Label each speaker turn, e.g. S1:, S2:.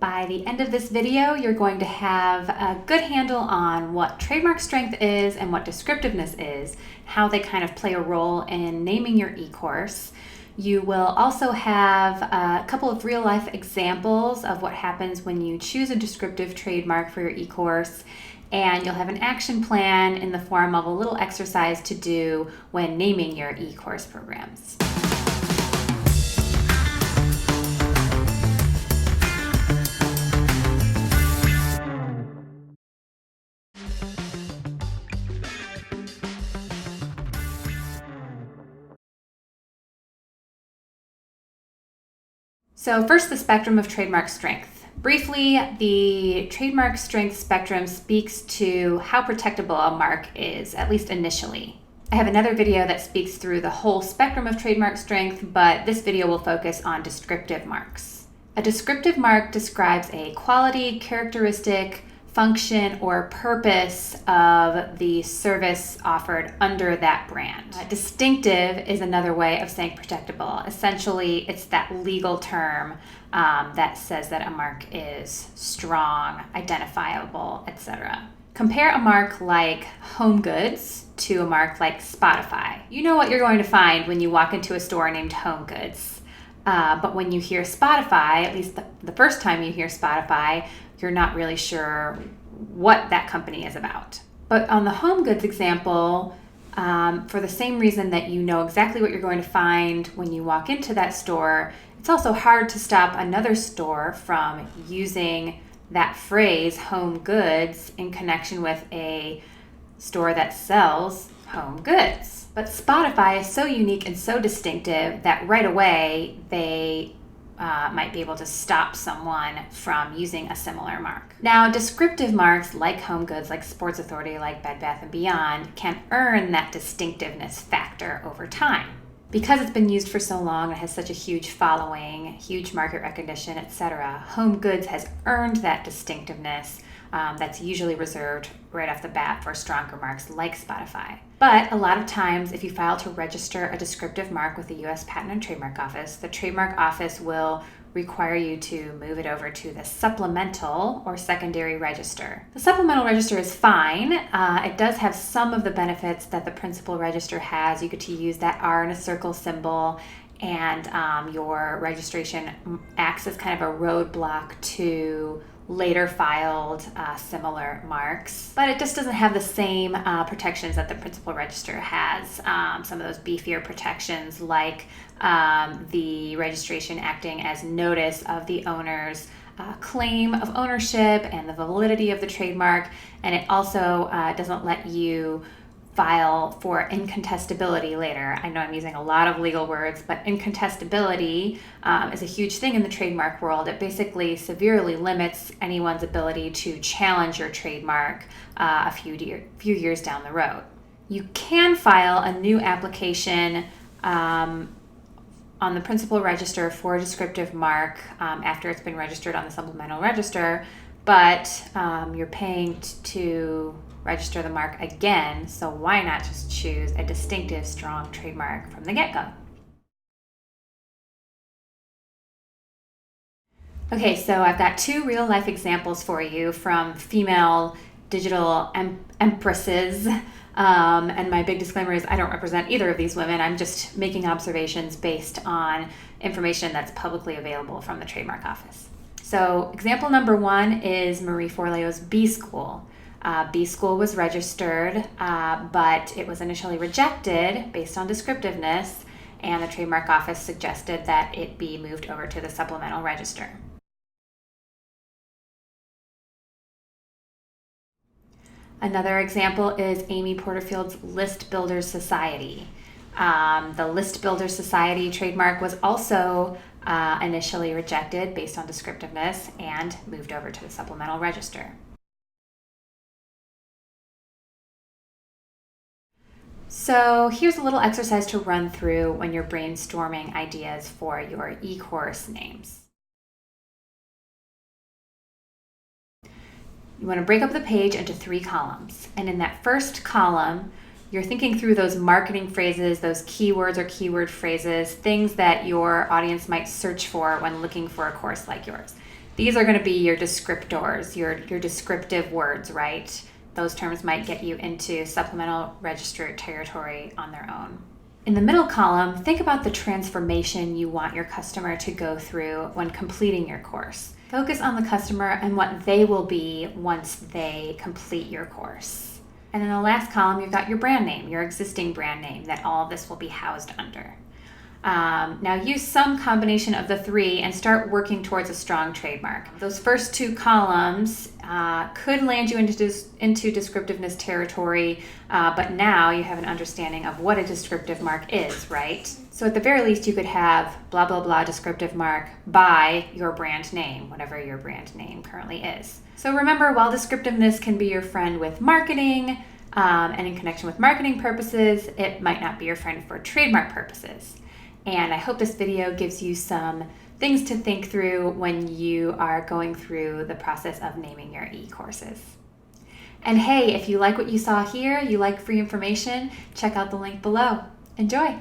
S1: By the end of this video, you're going to have a good handle on what trademark strength is and what descriptiveness is, how they kind of play a role in naming your e-course. You will also have a couple of real-life examples of what happens when you choose a descriptive trademark for your e-course, and you'll have an action plan in the form of a little exercise to do when naming your e-course programs. So first, the spectrum of trademark strength. Briefly, the trademark strength spectrum speaks to how protectable a mark is, at least initially. I have another video that speaks through the whole spectrum of trademark strength, but this video will focus on descriptive marks. A descriptive mark describes a quality, characteristic, function, or purpose of the service offered under that brand. Distinctive is another way of saying protectable. Essentially, it's that legal term that says that a mark is strong, identifiable, etc. Compare a mark like Home Goods to a mark like Spotify. You know what you're going to find when you walk into a store named Home Goods. But when you hear Spotify, at least the first time you hear Spotify, you're not really sure what that company is about. But on the Home Goods example, for the same reason that you know exactly what you're going to find when you walk into that store, it's also hard to stop another store from using that phrase, Home Goods, in connection with a store that sells home goods. But Spotify is so unique and so distinctive that right away they might be able to stop someone from using a similar mark. Now, descriptive marks like Home Goods, like Sports Authority, like Bed Bath & Beyond can earn that distinctiveness factor over time. Because it's been used for so long, it has such a huge following, huge market recognition, etc. Home Goods has earned that distinctiveness that's usually reserved right off the bat for stronger marks like Spotify. But a lot of times, if you file to register a descriptive mark with the U.S. Patent and Trademark Office, the Trademark Office will require you to move it over to the supplemental or secondary register. The supplemental register is fine. It does have some of the benefits that the principal register has. You get to use that R in a circle symbol, and your registration acts as kind of a roadblock to later filed similar marks, but it just doesn't have the same protections that the principal register has. Some of those beefier protections, like the registration acting as notice of the owner's claim of ownership and the validity of the trademark, and it also doesn't let you file for incontestability later. I know I'm using a lot of legal words, but incontestability is a huge thing in the trademark world. It basically severely limits anyone's ability to challenge your trademark a few years down the road. You can file a new application on the principal register for a descriptive mark after it's been registered on the supplemental register, but you're paying to register the mark again, so why not just choose a distinctive, strong trademark from the get-go? Okay, so I've got two real-life examples for you from female digital empresses, and my big disclaimer is I don't represent either of these women. I'm just making observations based on information that's publicly available from the Trademark Office. So example number one is Marie Forleo's B School. B School was registered, but it was initially rejected based on descriptiveness, and the Trademark Office suggested that it be moved over to the supplemental register. Another example is Amy Porterfield's List Builders Society. The List Builders Society trademark was also initially rejected based on descriptiveness and moved over to the supplemental register. So here's a little exercise to run through when you're brainstorming ideas for your e-course names. You want to break up the page into 3 columns. And in that first column, you're thinking through those marketing phrases, those keywords or keyword phrases, things that your audience might search for when looking for a course like yours. These are going to be your descriptors, your descriptive words, right? Those terms might get you into supplemental registered territory on their own. In the middle column, think about the transformation you want your customer to go through when completing your course. Focus on the customer and what they will be once they complete your course. And in the last column, you've got your brand name, your existing brand name that all of this will be housed under. Now use some combination of the three and start working towards a strong trademark. Those first two columns could land you into descriptiveness territory, but now you have an understanding of what a descriptive mark is, right? So at the very least, you could have blah, blah, blah descriptive mark by your brand name, whatever your brand name currently is. So remember, while descriptiveness can be your friend with marketing, and in connection with marketing purposes, it might not be your friend for trademark purposes. And I hope this video gives you some things to think through when you are going through the process of naming your e-courses. And hey, if you like what you saw here, you like free information, check out the link below. Enjoy!